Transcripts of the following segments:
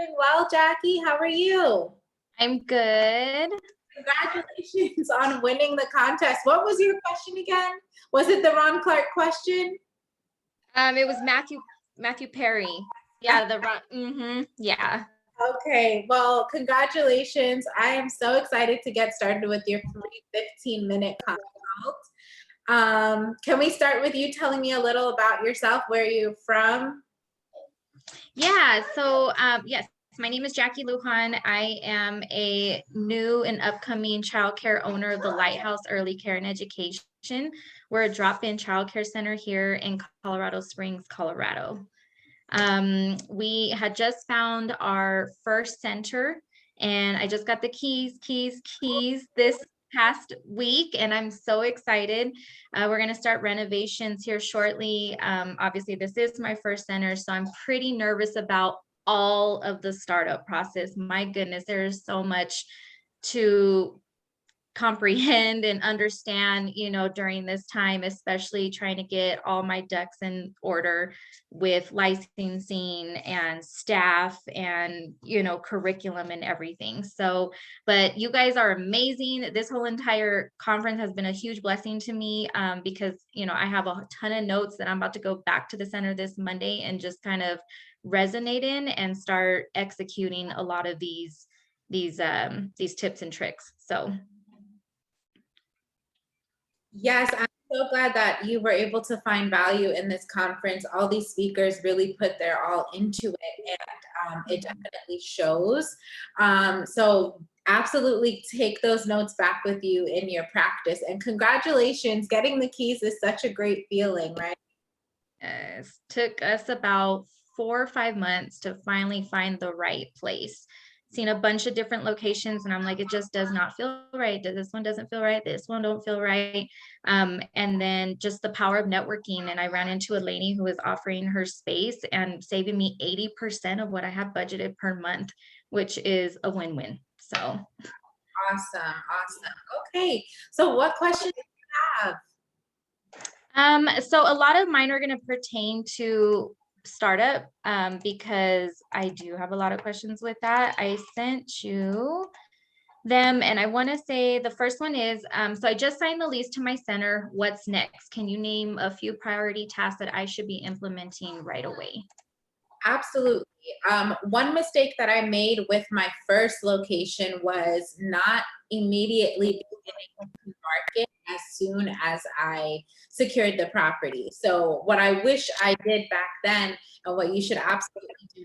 doing well, Jackie. How are you? I'm good. Congratulations on winning the contest. What was your question again? Was it the Ron Clark question? It was Matthew Perry. Yeah, yeah. Okay, well, congratulations. I am so excited to get started with your free 15-minute consult. Can we start with you telling me a little about yourself, where you're from? Yeah, so yes, my name is Jackie Lujan. I am a new and upcoming childcare owner of the Lighthouse Early Care and Education. We're a drop-in childcare center here in Colorado Springs, Colorado. We had just found our first center, and I just got the keys this past week, and I'm so excited. We're going to start renovations here shortly. Obviously, this is my first center, so I'm pretty nervous about all of the startup process. My goodness, there is so much to comprehend and understand, during this time, especially trying to get all my ducks in order with licensing and staff and, curriculum and everything. So, but you guys are amazing. This whole entire conference has been a huge blessing to me, because, I have a ton of notes that I'm about to go back to the center this Monday and just kind of resonate in and start executing a lot of these tips and tricks. So Yes, I'm so glad that you were able to find value in this conference. All these speakers really put their all into it, and it definitely shows. So absolutely take those notes back with you in your practice. And congratulations, getting the keys is such a great feeling, right? it took us about 4 or 5 months to finally find the right place. Seen a bunch of different locations, and I'm like, it just does not feel right. This one doesn't feel right. This one don't feel right. And then just the power of networking. And I ran into a lady who was offering her space and saving me 80% of what I have budgeted per month, which is a win-win. So awesome. Okay, so what questions do you have? So a lot of mine are going to pertain to startup, because I do have a lot of questions with that. I sent you them, and I want to say the first one is, so I just signed the lease to my center. What's next? Can you name a few priority tasks that I should be implementing right away? Absolutely. One mistake that I made with my first location was not immediately beginning to market as soon as I secured the property. So what I wish I did back then, and what you should absolutely do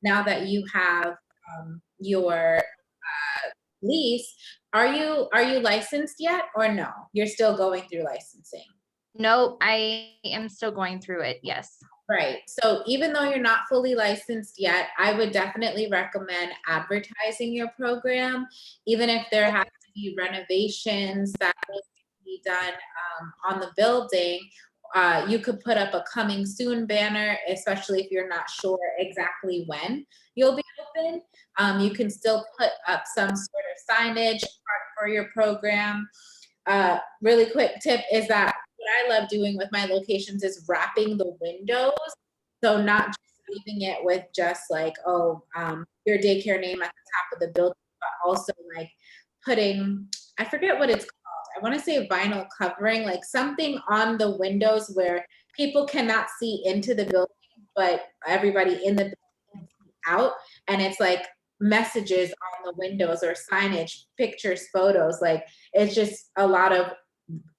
now that you have your lease, are you licensed yet, or no? You're still going through licensing? Nope, I am still going through it. Yes. Right. So even though you're not fully licensed yet, I would definitely recommend advertising your program, even if there has to be renovations that need to be done on the building. You could put up a coming soon banner, especially if you're not sure exactly when you'll be open. You can still put up some sort of signage for your program. Really quick tip is that what I love doing with my locations is wrapping the windows. So not just leaving it with just like, your daycare name at the top of the building, but also like putting, I forget what it's called. I want to say vinyl covering, like something on the windows where people cannot see into the building, but everybody in the building can see out. And it's like messages on the windows or signage, pictures, photos. Like it's just a lot of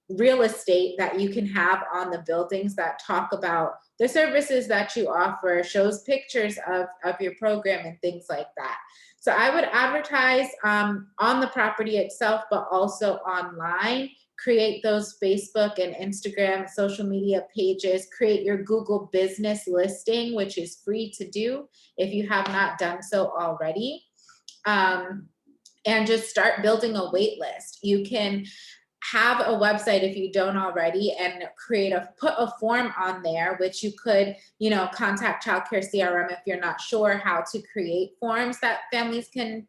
real estate that you can have on the buildings that talk about the services that you offer, shows pictures of your program and things like that. So I would advertise on the property itself, but also online. Create those Facebook and Instagram social media pages. Create your Google business listing, which is free to do if you have not done so already. And just start building a wait list. You can have a website if you don't already, and put a form on there, which you could, contact Childcare CRM if you're not sure how to create forms that families can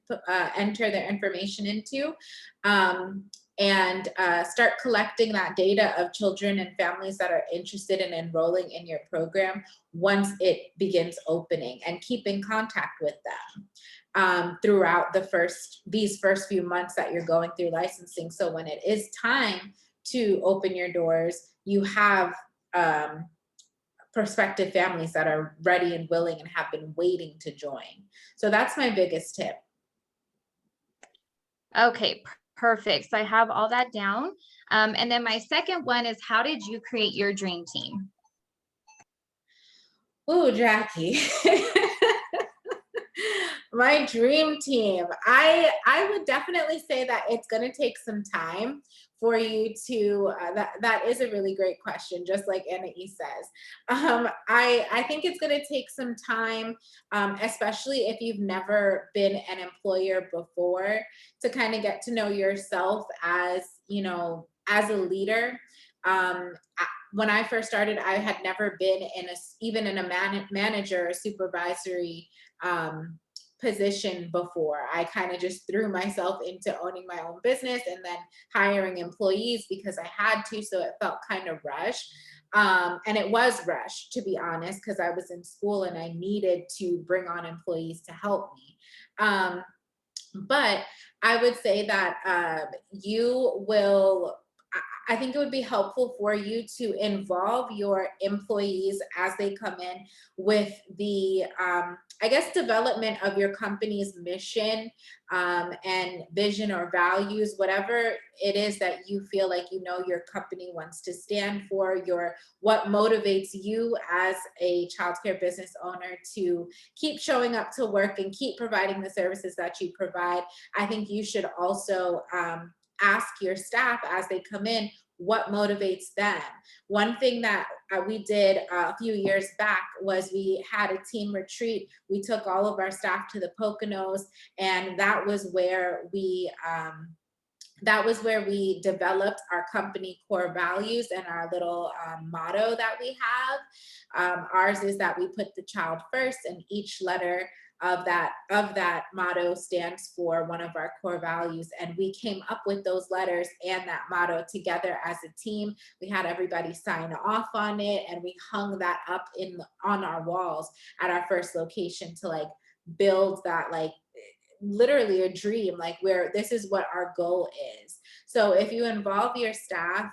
enter their information into. and start collecting that data of children and families that are interested in enrolling in your program once it begins opening, and keep in contact with them throughout these first few months that you're going through licensing. So when it is time to open your doors, you have um, prospective families that are ready and willing and have been waiting to join. So that's my biggest tip. Okay, perfect. So I have all that down. And then my second one is, how did you create your dream team? Ooh, Jackie. My dream team. I would definitely say that it's going to take some time for you to that is a really great question, just like Anna says. I think it's going to take some time, especially if you've never been an employer before, to kind of get to know yourself as, as a leader. When I first started, I had never been even in a manager or supervisory position before. I kind of just threw myself into owning my own business and then hiring employees because I had to. So it felt kind of rushed. And it was rushed, to be honest, because I was in school and I needed to bring on employees to help me. But I would say that you will. I think it would be helpful for you to involve your employees as they come in with the, I guess, development of your company's mission and vision or values, whatever it is that you feel like your company wants to stand for, what motivates you as a childcare business owner to keep showing up to work and keep providing the services that you provide. I think you should also ask your staff as they come in what motivates them. One thing that we did a few years back was we had a team retreat. We took all of our staff to the Poconos, and that was where we developed our company core values and our little motto that we have. Ours is that we put the child first, and each letter of that motto stands for one of our core values. And we came up with those letters and that motto together as a team. We had everybody sign off on it, and we hung that up on our walls at our first location to like build that, like, literally a dream, like where this is what our goal is. So if you involve your staff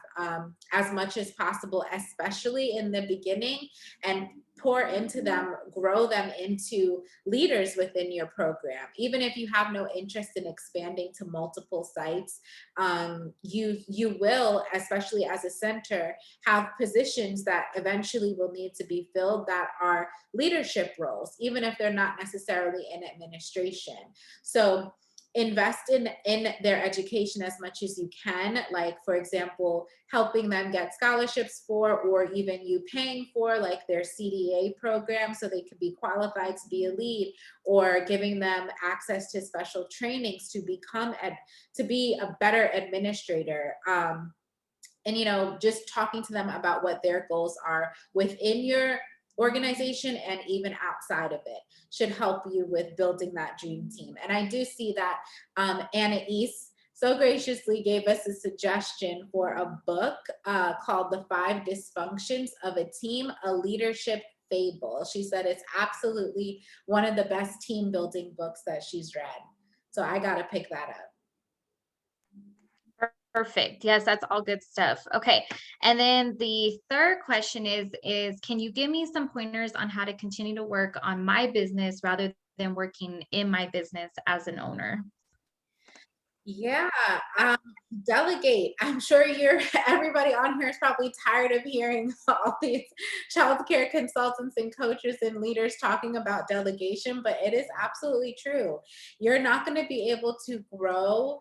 as much as possible, especially in the beginning, and pour into them, grow them into leaders within your program, even if you have no interest in expanding to multiple sites, you will, especially as a center, have positions that eventually will need to be filled that are leadership roles, even if they're not necessarily in administration. So invest in their education as much as you can, like, for example, helping them get scholarships for, or even you paying for, like, their CDA program so they could be qualified to be a lead, or giving them access to special trainings to be a better administrator. And just talking to them about what their goals are within your organization and even outside of it should help you with building that dream team. And I do see that Anna so graciously gave us a suggestion for a book called The 5 Dysfunctions of a Team, a Leadership Fable. She said it's absolutely one of the best team building books that she's read. So I got to pick that up. Perfect. Yes, that's all good stuff. Okay. And then the third question is can you give me some pointers on how to continue to work on my business rather than working in my business as an owner? Yeah, delegate. I'm sure everybody on here is probably tired of hearing all these childcare consultants and coaches and leaders talking about delegation, but it is absolutely true. You're not going to be able to grow.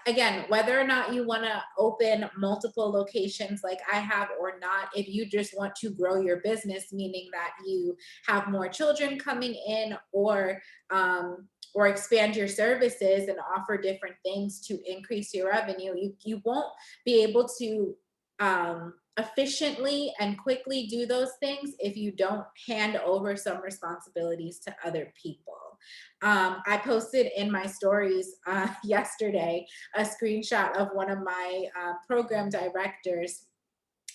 Again, whether or not you want to open multiple locations like I have or not, if you just want to grow your business, meaning that you have more children coming in, or expand your services and offer different things to increase your revenue, you won't be able to efficiently and quickly do those things if you don't hand over some responsibilities to other people. I posted in my stories yesterday a screenshot of one of my program directors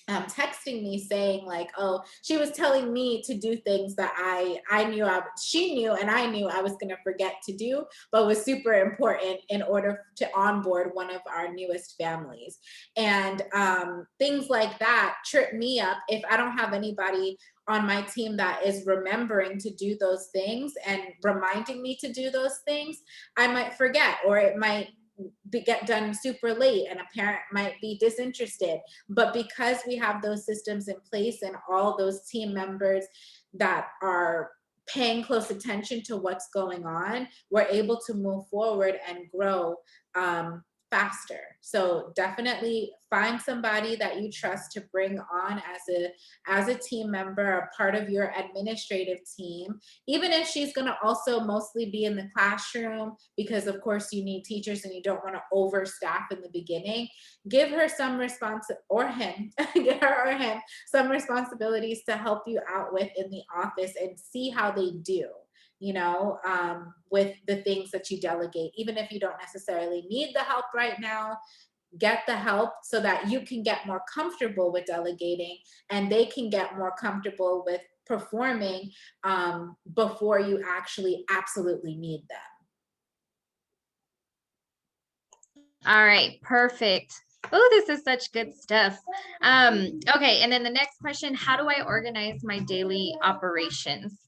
texting me saying like, oh, she was telling me to do things that I knew she knew and I knew I was going to forget to do, but was super important in order to onboard one of our newest families. And things like that trip me up if I don't have anybody on my team that is remembering to do those things and reminding me to do those things. I might forget, or it might get done super late and a parent might be disinterested. But because we have those systems in place and all those team members that are paying close attention to what's going on, we're able to move forward and grow faster. So definitely find somebody that you trust to bring on as a team member, a part of your administrative team, even if she's going to also mostly be in the classroom, because of course you need teachers and you don't want to overstaff in the beginning. Give her some or him, give her or him some responsibilities to help you out with in the office and see how they do, with the things that you delegate. Even if you don't necessarily need the help right now, get the help so that you can get more comfortable with delegating and they can get more comfortable with performing before you actually absolutely need them. All right, perfect. Oh, this is such good stuff. Okay, and then the next question, how do I organize my daily operations?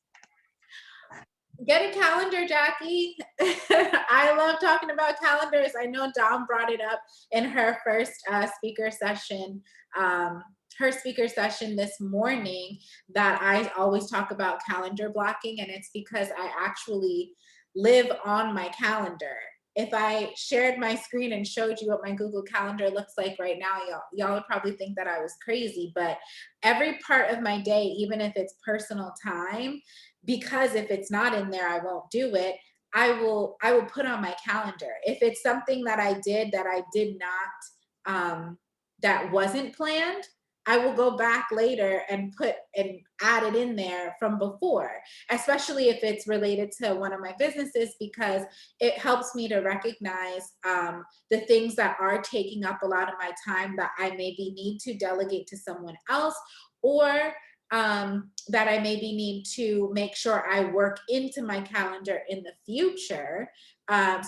Get a calendar, Jackie. I love talking about calendars. I know Dom brought it up in her first speaker session, her speaker session this morning, that I always talk about calendar blocking, and it's because I actually live on my calendar. If I shared my screen and showed you what my Google Calendar looks like right now, y'all would probably think that I was crazy, but every part of my day, even if it's personal time, because if it's not in there, I won't do it. I will put on my calendar. If it's something that I did not, that wasn't planned, I will go back later and add it in there from before, especially if it's related to one of my businesses, because it helps me to recognize the things that are taking up a lot of my time that I maybe need to delegate to someone else, or that I maybe need to make sure I work into my calendar in the future,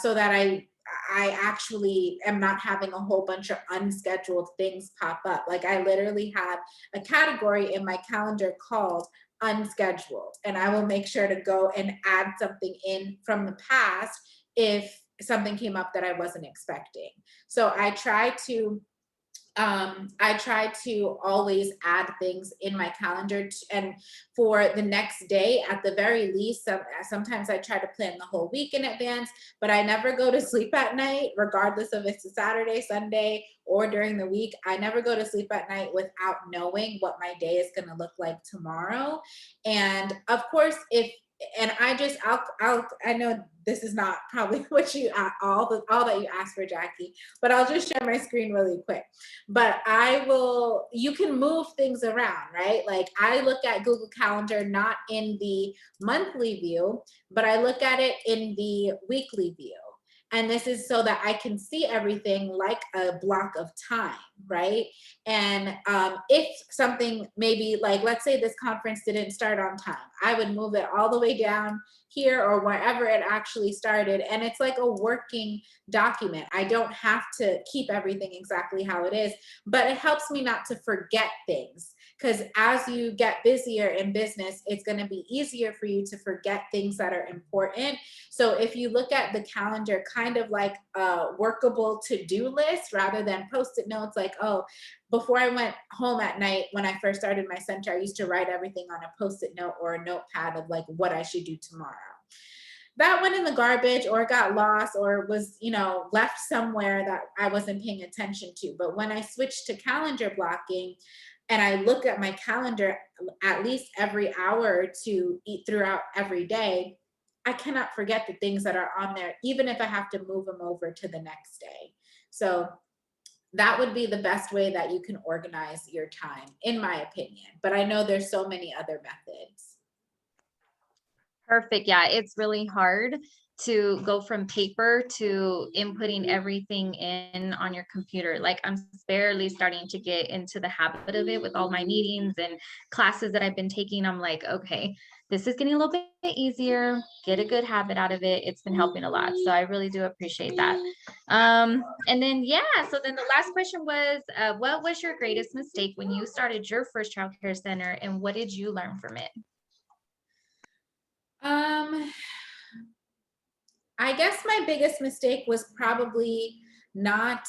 so that I actually am not having a whole bunch of unscheduled things pop up. Like I literally have a category in my calendar called unscheduled, and I will make sure to go and add something in from the past if something came up that I wasn't expecting. So I try to always add things in my calendar, and for the next day at the very least. Sometimes I try to plan the whole week in advance, but I never go to sleep at night, regardless of if it's a Saturday, Sunday, or during the week. I never go to sleep at night without knowing what my day is going to look like tomorrow. And of course, I know this is not probably what you all that you asked for, Jackie, but I'll just share my screen really quick. But you can move things around, right? Like I look at Google Calendar not in the monthly view, but I look at it in the weekly view. And this is so that I can see everything like a block of time, right? And if something, maybe like, let's say this conference didn't start on time, I would move it all the way down here or wherever it actually started. And it's like a working document. I don't have to keep everything exactly how it is, but it helps me not to forget things. Because as you get busier in business, it's going to be easier for you to forget things that are important. So if you look at the calendar kind of like a workable to-do list rather than post-it notes, like, oh, before I went home at night, when I first started my center, I used to write everything on a post-it note or a notepad of like what I should do tomorrow. That went in the garbage or got lost or was, left somewhere that I wasn't paying attention to. But when I switched to calendar blocking, and I look at my calendar at least every hour or two throughout every day, I cannot forget the things that are on there, even if I have to move them over to the next day. So that would be the best way that you can organize your time, in my opinion. But I know there's so many other methods. Perfect. Yeah, it's really hard to go from paper to inputting everything in on your computer. Like I'm barely starting to get into the habit of it with all my meetings and classes that I've been taking. I'm like, okay, this is getting a little bit easier. Get a good habit out of it. It's been helping a lot. So I really do appreciate that. And then yeah, so then the last question was, what was your greatest mistake when you started your first childcare center, and what did you learn from it? Um, I guess my biggest mistake was probably not,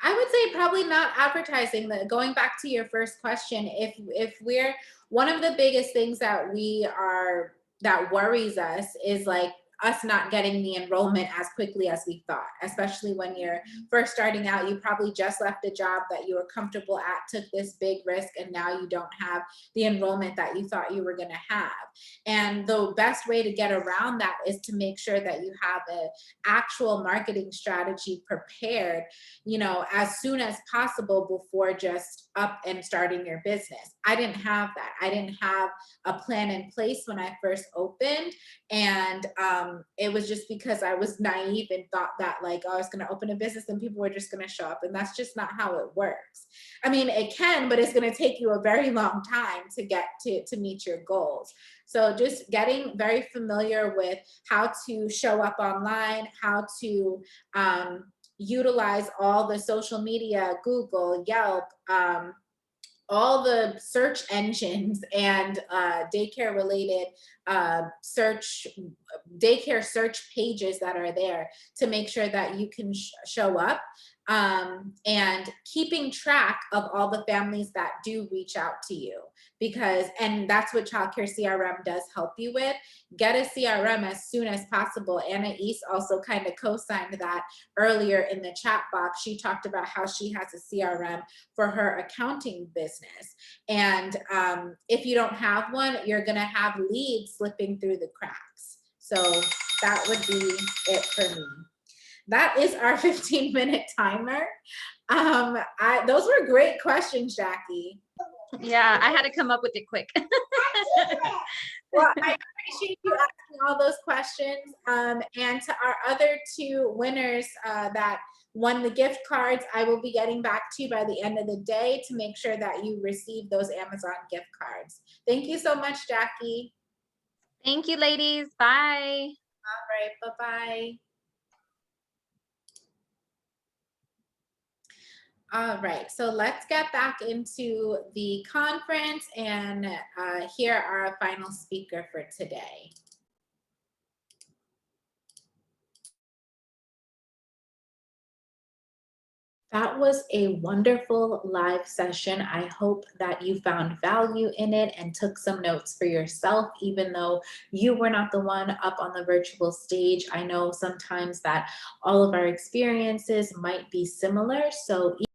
I would say probably not advertising. That going back to your first question, if we're, one of the biggest things that we are, that worries us is like us not getting the enrollment as quickly as we thought, especially when you're first starting out. You probably just left a job that you were comfortable at, took this big risk, and now you don't have the enrollment that you thought you were going to have. And the best way to get around that is to make sure that you have an actual marketing strategy prepared, you know, as soon as possible before just up and starting your business. I didn't have that. I didn't have a plan in place when I first opened. And it was just because I was naive and thought that like, oh, I was going to open a business and people were just going to show up. And that's just not how it works. I mean, it can, but it's going to take you a very long time to get to meet your goals. So just getting very familiar with how to show up online, how to utilize all the social media, Google, Yelp, all the search engines and daycare related daycare search pages that are there to make sure that you can show up, and keeping track of all the families that do reach out to you, because, and that's what childcare CRM does help you with. Get a CRM as soon as possible. Anna East also kind of co-signed that earlier in the chat box. She talked about how she has a CRM for her accounting business. And if you don't have one, you're going to have leads slipping through the cracks. So that would be it for me. That is our 15-minute timer. Those were great questions, Jackie. Yeah, I had to come up with it quick. Well, I appreciate you asking all those questions. And to our other two winners that won the gift cards, I will be getting back to you by the end of the day to make sure that you receive those Amazon gift cards. Thank you so much, Jackie. Thank you, ladies. Bye. All right, bye-bye. All right, so let's get back into the conference and hear our final speaker for today. That was a wonderful live session. I hope that you found value in it and took some notes for yourself, even though you were not the one up on the virtual stage. I know sometimes that all of our experiences might be similar. So